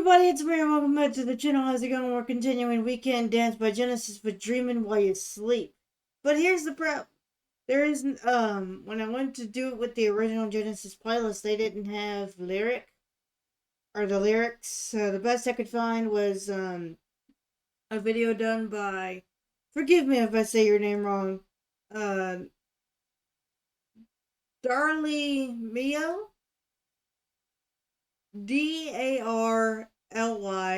everybody, it's me and welcome back to the channel. How's it going? We're continuing Weekend Dance by Genesis with Dreaming While You Sleep. But here's the problem. There isn't, when I went to do it with the original Genesis playlist, they didn't have the lyrics. So the best I could find was, a video done by, forgive me if I say your name wrong, uh, Darly Mio? Darly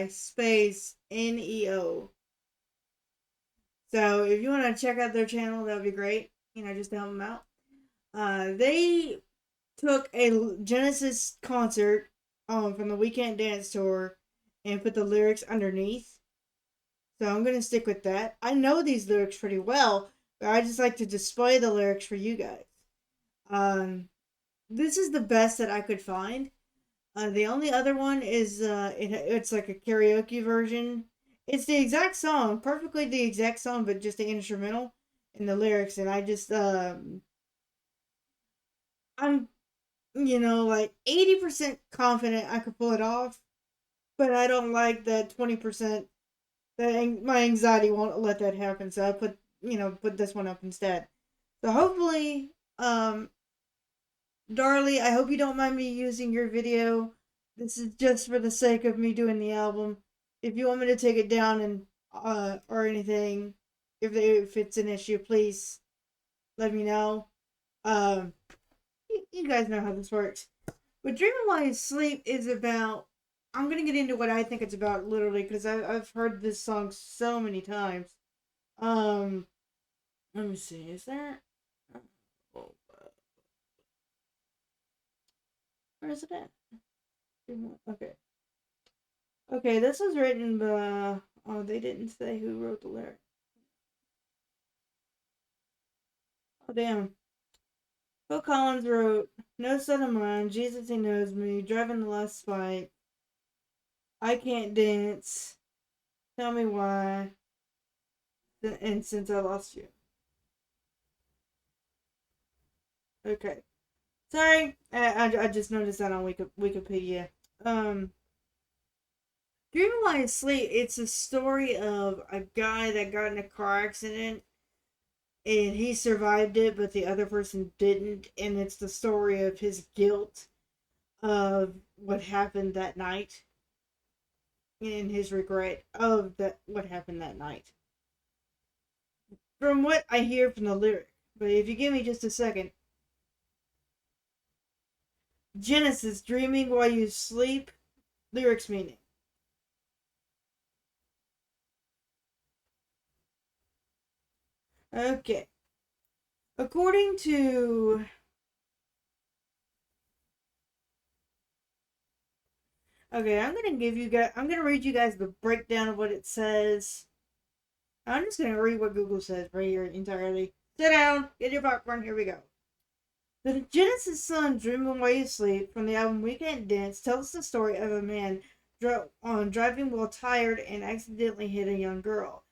space Neo. So if you want to check out their channel, that would be great. Just to help them out. They took a Genesis concert from the Weekend Dance Tour and put the lyrics underneath. So I'm gonna stick with that. I know these lyrics pretty well, but I just like to display the lyrics for you guys. Um, this is the best that I could find. The only other one is it's like a karaoke version. It's the exact song, perfectly the exact song, but just the instrumental and the lyrics. And I'm like 80% confident I could pull it off, but I don't like that 20% that my anxiety won't let that happen. So I put this one up instead. So hopefully, Darly, I hope you don't mind me using your video. This is just for the sake of me doing the album. If you want me to take it down and or anything, if it's an issue, please let me know. Um, you guys know how this works. But Dreaming While You Sleep is about. I'm gonna get into what I think it's about literally because I've heard this song so many times. Um, let me see. Is there? Oh, where is it at? Okay. Okay, this was written by. Oh, they didn't say who wrote the lyric. Oh, damn. Phil Collins wrote, "No son of mine, Jesus, he knows me, driving the last fight. I can't dance. Tell me why. And since I lost you." Okay. Sorry, I just noticed that on Wikipedia. Um, Dreaming While You Sleep, it's a story of a guy that got in a car accident and he survived it, but the other person didn't. And it's the story of his guilt of what happened that night and his regret of what happened that night. From what I hear from the lyric, but if you give me just a second, Genesis, dreaming while you sleep, lyrics meaning. Okay. According to Okay, I'm gonna read you guys the breakdown of what it says. I'm just gonna read what Google says right here entirely. Sit down, get your popcorn, here we go. The Genesis song "Dreaming While You Sleep" from the album Weekend Dance tells the story of a man driving while tired and accidentally hit a young girl.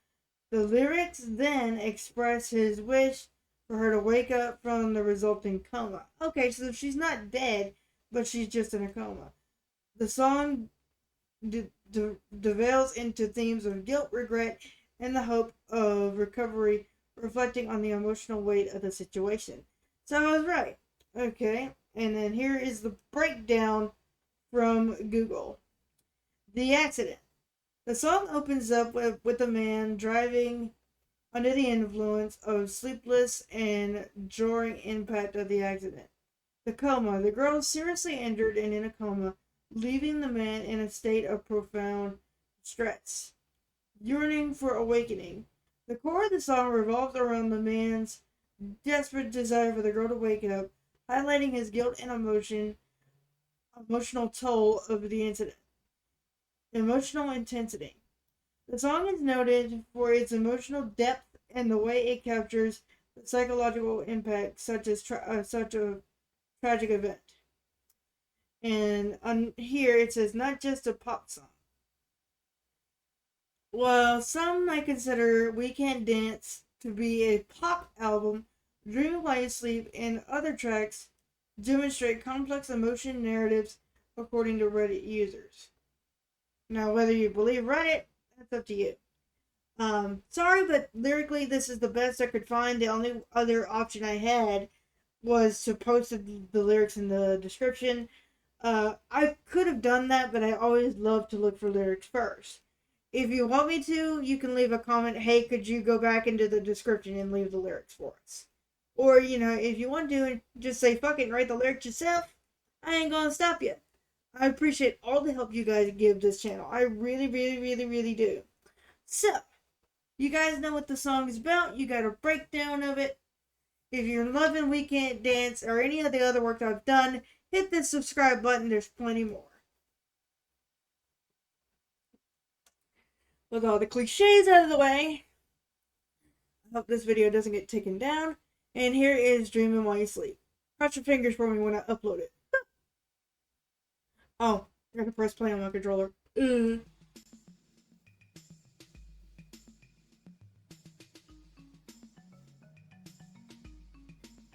The lyrics then express his wish for her to wake up from the resulting coma. Okay, so she's not dead, but she's just in a coma. The song develops into themes of guilt, regret, and the hope of recovery, reflecting on the emotional weight of the situation. So I was right. Okay, and then here is the breakdown from Google. The accident. The song opens up with a man driving under the influence of sleepless and jarring impact of the accident. The coma. The girl is seriously injured and in a coma, leaving the man in a state of profound stress. Yearning for awakening. The core of the song revolves around the man's desperate desire for the girl to wake up, highlighting his guilt and emotional toll of the incident. Emotional intensity. The song is noted for its emotional depth and the way it captures the psychological impact such a tragic event. And on here it says not just a pop song. While some might consider Weekend Dance to be a pop album, Dream While You Sleep and other tracks demonstrate complex emotion narratives according to Reddit users. Now, whether you believe Reddit, that's up to you. Sorry, but lyrically, this is the best I could find. The only other option I had was to post the lyrics in the description. I could have done that, but I always love to look for lyrics first. If you want me to, you can leave a comment. Hey, could you go back into the description and leave the lyrics for us? Or, if you want to, just say fuck it and write the lyrics yourself. I ain't gonna stop you. I appreciate all the help you guys give this channel. I really, really, really, really do. So, you guys know what the song is about. You got a breakdown of it. If you're loving We Can't Dance or any of the other work I've done, hit the subscribe button. There's plenty more. With all the cliches out of the way, I hope this video doesn't get taken down. And here is Dreaming While You Sleep. Cross your fingers for me when I upload it. Oh, I gotta press play on my controller.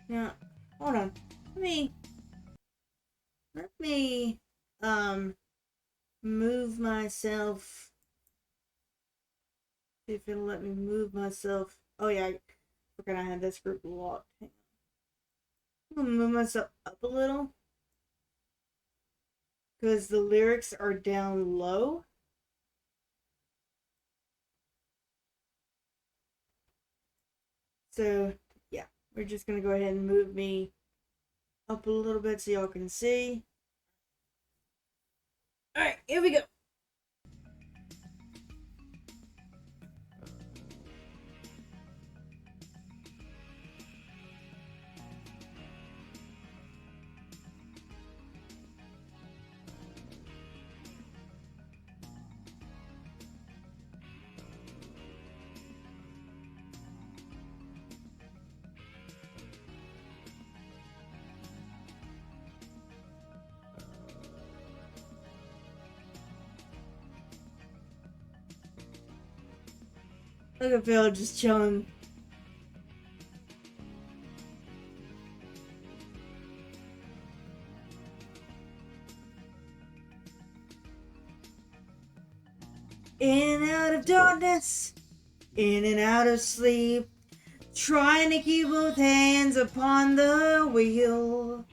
Yeah, hold on. Let me, move myself. See if it'll let me move myself. Oh yeah, I forgot I had this group locked. I'm gonna move myself up a little, because the lyrics are down low. So, yeah, we're just gonna go ahead and move me up a little bit so y'all can see. Alright, here we go. Look at Phil just chilling. In and out of darkness, in and out of sleep, trying to keep both hands upon the wheel.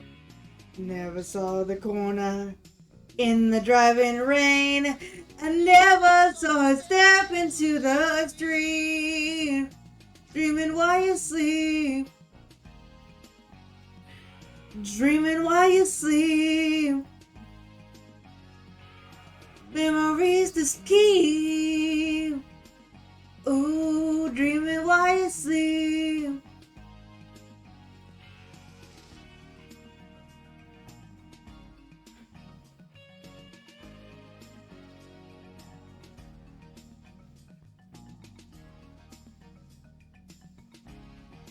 Never saw the corner in the driving rain. I never saw her step into the street. Dreaming while you sleep. Dreaming while you sleep. Memories to keep. Ooh, dreaming while you sleep.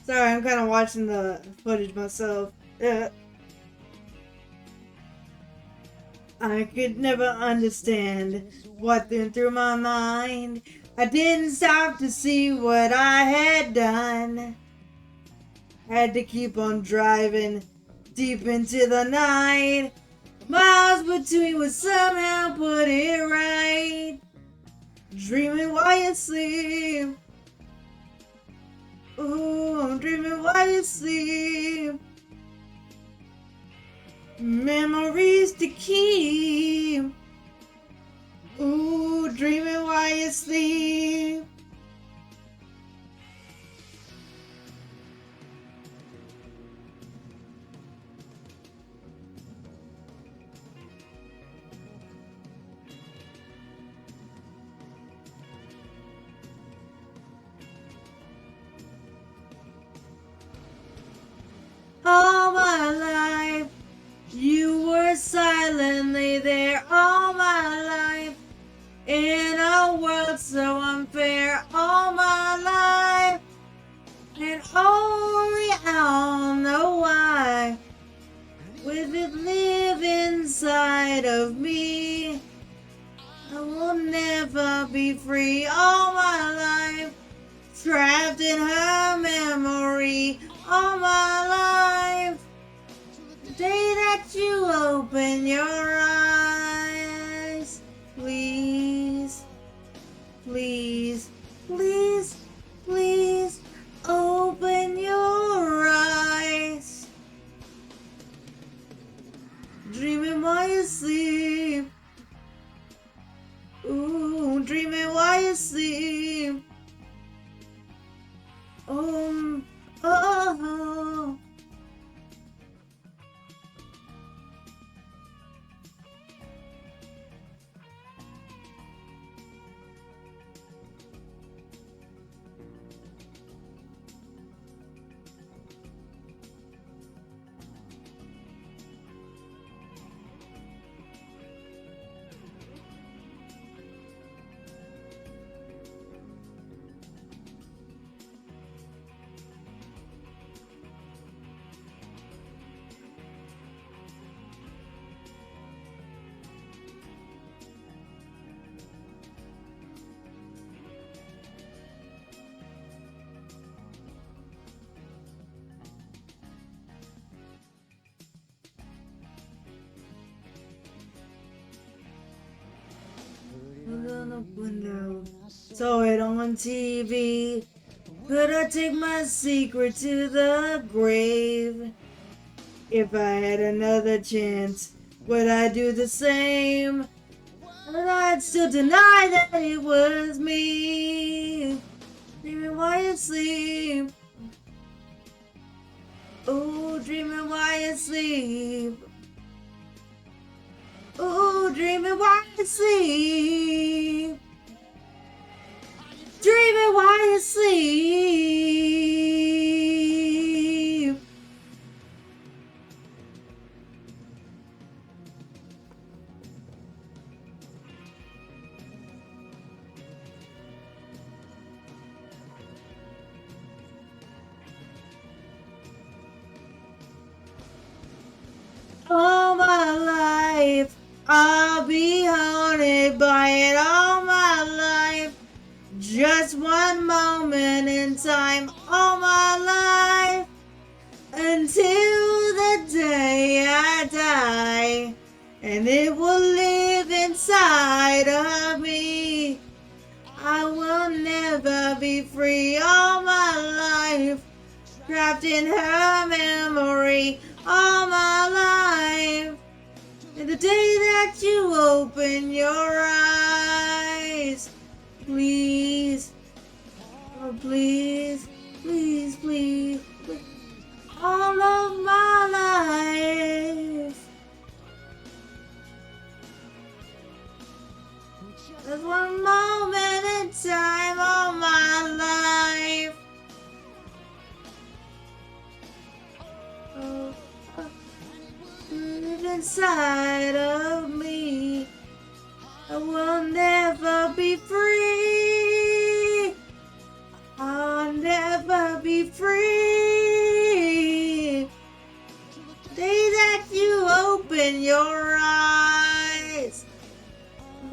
Sorry, I'm kind of watching the footage myself. I could never understand what went through my mind. I didn't stop to see what I had done. Had to keep on driving deep into the night. Miles between would somehow put it right. Dreaming while you sleep. Ooh, I'm dreaming while you sleep. Memories to keep. Ooh, dreaming while you sleep. All my life, you were silently there. All my life, in a world so unfair. All my life, and only I'll know why. With it live inside of me, I will never be free. All my life, trapped in her memory. All my life, the day that you open your eyes, please. on the window, saw it on TV. Could I take my secret to the grave? If I had another chance, would I do the same? But I'd still deny that it was me. Dreaming while you sleep. Oh, dreaming while you sleep. Oh, dreaming while you sleep. Dreaming while you sleep. All my life, I'll be haunted by it all my life. Just one moment in time, all my life. Until the day I die. And it will live inside of me. I will never be free all my life. Trapped in her memory all my life. And the day that you open your eyes, please, oh please, please, please, please, all of my life. There's one moment in time, all my life. Oh, live inside of me. I will never be free. I'll never be free. The day that you open your eyes.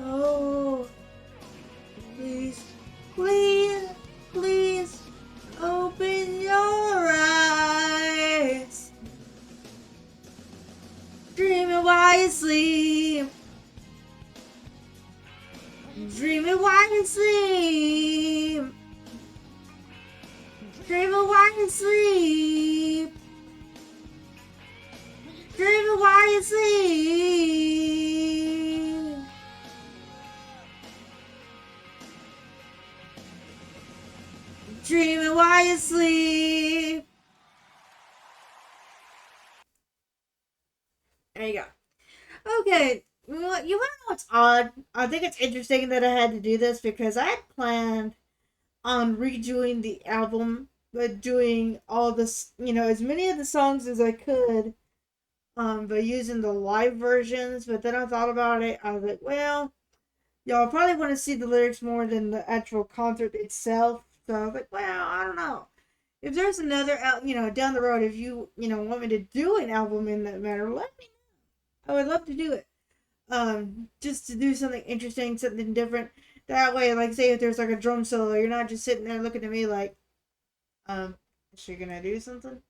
Oh, please, please, please open your eyes. Dreaming while you sleep. Dreaming while you sleep. Dreaming while you sleep. Dreaming while you sleep. Dreaming while you sleep. There you go. Okay, you wanna know what's odd? I think it's interesting that I had to do this because I had planned on redoing the album, but doing all this, as many of the songs as I could, but using the live versions. But then I thought about it. I was like, well, y'all probably want to see the lyrics more than the actual concert itself. So I was like, well, I don't know. If there's another, down the road, if you, want me to do an album in that matter, let me know. I would love to do it. Just to do something interesting, something different. That way, like, say if there's like a drum solo, you're not just sitting there looking at me like, is she gonna do something?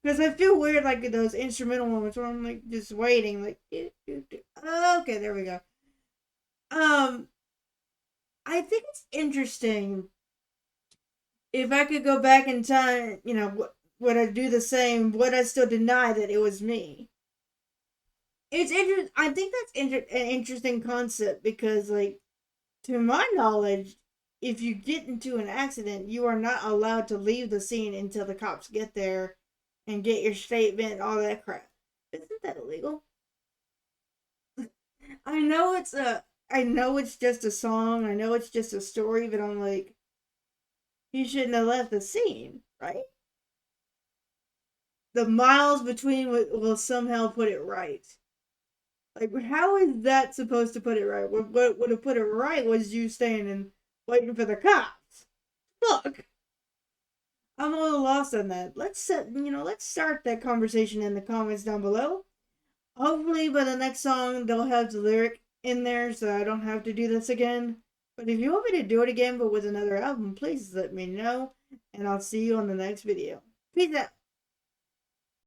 Because I feel weird, like those instrumental moments where I'm like just waiting, like, okay, there we go. I think it's interesting if I could go back in time. Would I do the same? Would I still deny that it was me? It's interesting. I think that's an interesting concept because, like, to my knowledge, if you get into an accident, you are not allowed to leave the scene until the cops get there and get your statement, all that crap. Isn't that illegal? I know it's just a song. I know it's just a story, but I'm like, you shouldn't have left the scene, right? The miles between will somehow put it right. Like, how is that supposed to put it right? What would have put it right was you staying and waiting for the cops. Look, I'm a little lost on that. Let's start that conversation in the comments down below. Hopefully, by the next song, they'll have the lyric in there so I don't have to do this again. But if you want me to do it again, but with another album, please let me know. And I'll see you on the next video. Peace out.